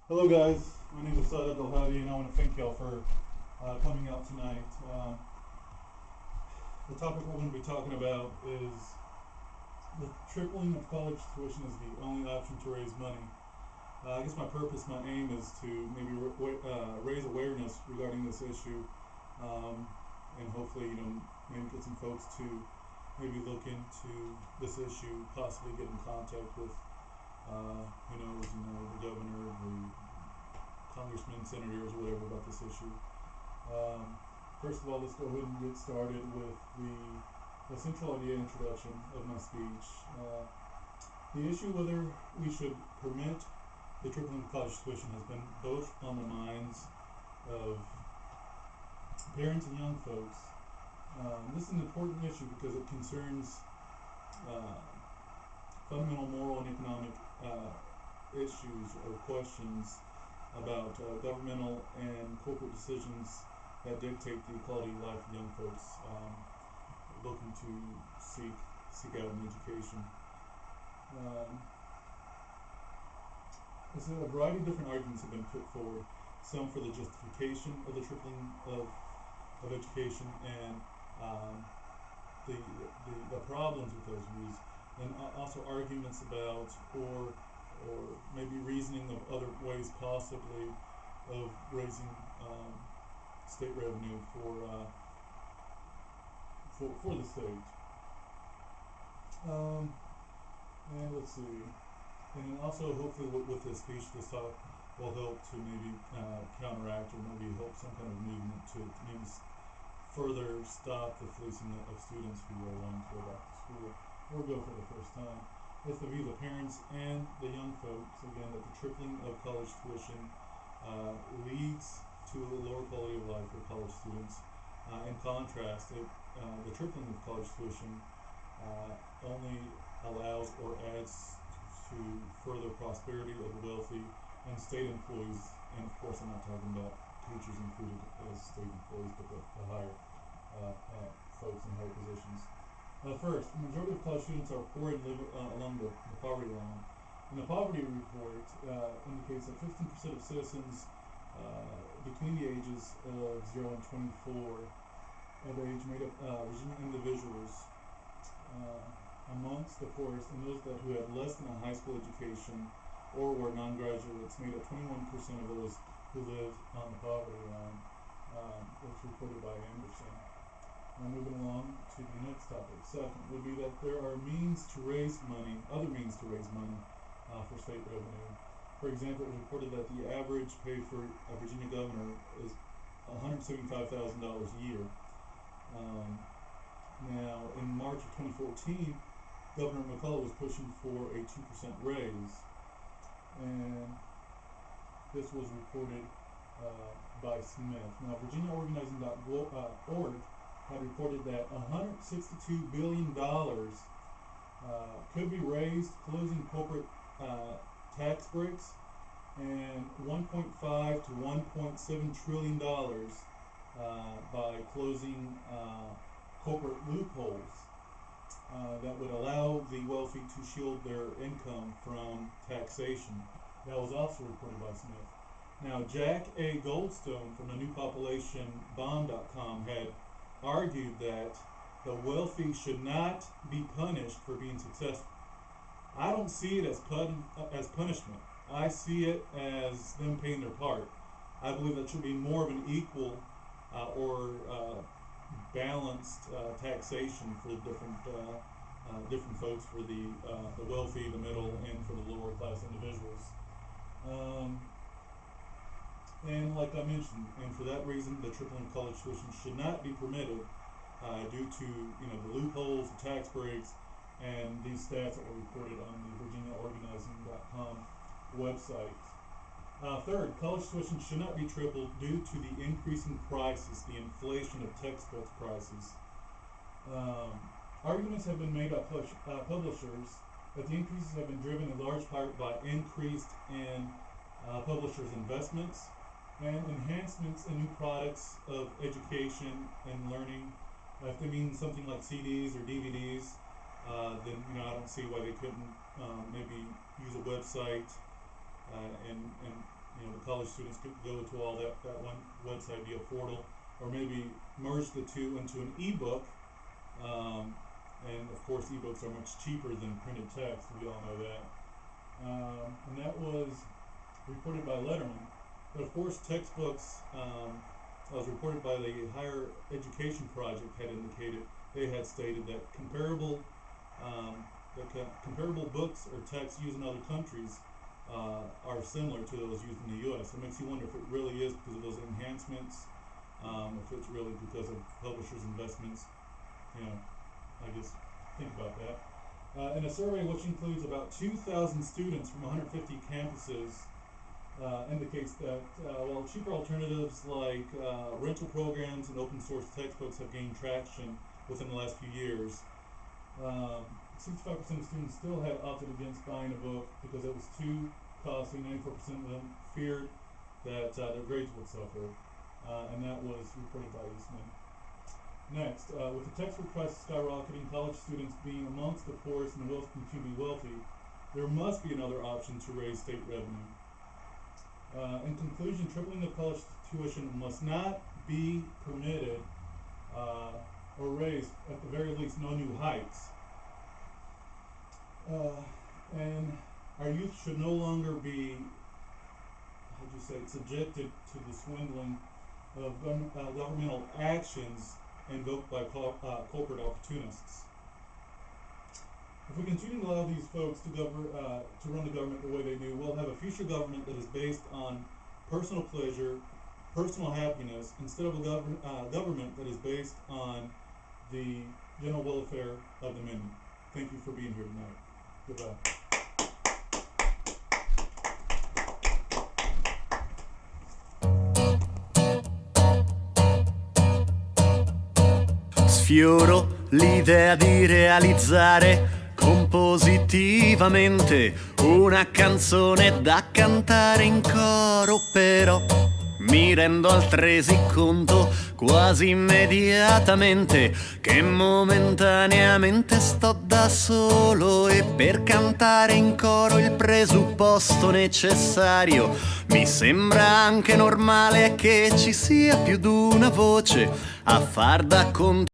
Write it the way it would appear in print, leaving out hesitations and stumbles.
Hello guys, my name is Abdelhadi and I want to thank y'all for coming out tonight. The topic we're going to be talking about is the tripling of college tuition is the only option to raise money. I guess my purpose, my aim is to maybe raise awareness regarding this issue, and hopefully, maybe get some folks to maybe look into this issue, possibly get in contact with, the governor, the congressmen, senators, or whatever about this issue. First of all, let's go ahead and get started with the central idea introduction of my speech. The issue whether we should permit the tripling of college tuition has been both on the minds of parents and young folks. This is an important issue because it concerns uh, fundamental moral and economic issues or questions about governmental and corporate decisions that dictate the quality of life of young folks looking to seek out an education. Um, a variety of different arguments have been put forward. Some for the justification of the tripling of education and the problems with those views, and also arguments about or maybe reasoning of other ways possibly of raising state revenue for the state. Um, and let's see. And also, hopefully, with this speech, this talk will help to maybe counteract or maybe help some kind of movement to maybe further stop the fleecing of students who are wanting to go back to school or go for the first time. It's the view of the parents and the young folks, again, that the tripling of college tuition leads to a lower quality of life for college students. In contrast, the tripling of college tuition only allows or adds to further prosperity of the wealthy and state employees. And of course, I'm not talking about teachers included as state employees, but the higher folks in higher positions. First, the majority of college students are poor and live along the poverty line. And the poverty report indicates that 15% of citizens between the ages of 0 and 24 of age made up Virginia individuals amongst the poorest, and those who had less than a high school education or were non-graduates made up 21% of those who lived on the poverty line, which reported by Anderson. Now moving along to the next topic. Second would be that there are means to raise money, other means to raise money for state revenue. For example, it was reported that the average pay for a Virginia governor is $175,000 a year. Now, in March of 2014, Governor McCullough was pushing for a 2% raise, and this was reported by Smith. Now, VirginiaOrganizing.org had reported that $162 billion could be raised closing corporate tax breaks and $1.5 to $1.7 trillion by closing corporate loopholes that would allow the wealthy to shield their income from taxation. That was also reported by Smith. Now, Jack A. Goldstone from the NewPopulationBomb.com had argued that the wealthy should not be punished for being successful. I don't see it as punishment. I see it as them paying their part. I believe that should be more of an equal or balanced taxation for the different folks, for the wealthy, the middle, and for the lower class individuals. And like I mentioned, and for that reason, the tripling of college tuition should not be permitted due to the loopholes, the tax breaks, and these stats that were reported on the VirginiaOrganizing.com website. Third, college tuition should not be tripled due to the increasing prices, the inflation of textbook prices. Arguments have been made by publishers that the increases have been driven in large part by increased in publishers' investments and enhancements in new products of education and learning. If they mean something like CDs or DVDs, then I don't see why they couldn't maybe use a website and the college students could go to all that one website via portal, or maybe merge the two into an ebook. And of course, ebooks are much cheaper than printed text. We all know that. And that was reported by Letterman. But of course, textbooks, as reported by the Higher Education Project, had indicated they had stated that comparable books or texts used in other countries are similar to those used in the U.S. It makes you wonder if it really is because of those enhancements, if it's really because of publishers' investments. I guess think about that. In a survey which includes about 2,000 students from 150 campuses, indicates that while cheaper alternatives like rental programs and open source textbooks have gained traction within the last few years, 65% of students still had opted against buying a book because it was too costly. 94% of them feared that their grades would suffer, and that was reported by Eastman. Next, with the textbook prices skyrocketing, college students being amongst the poorest and the wealthy continue to be wealthy, there must be another option to raise state revenue. In conclusion, tripling the college tuition must not be permitted or raised, at the very least, no new heights. And our youth should no longer be, subjected to the swindling of governmental actions invoked by corporate opportunists. If we continue to allow these folks to run the government the way they do, we'll have a future government that is based on personal pleasure, personal happiness, instead of a government that is based on the general welfare of the many. Thank you for being here tonight. Goodbye. Sfioro l'idea di realizzare compositivamente una canzone da cantare in coro, però mi rendo altresì conto quasi immediatamente che momentaneamente sto da solo, e per cantare in coro il presupposto necessario mi sembra anche normale che ci sia più d'una voce a far da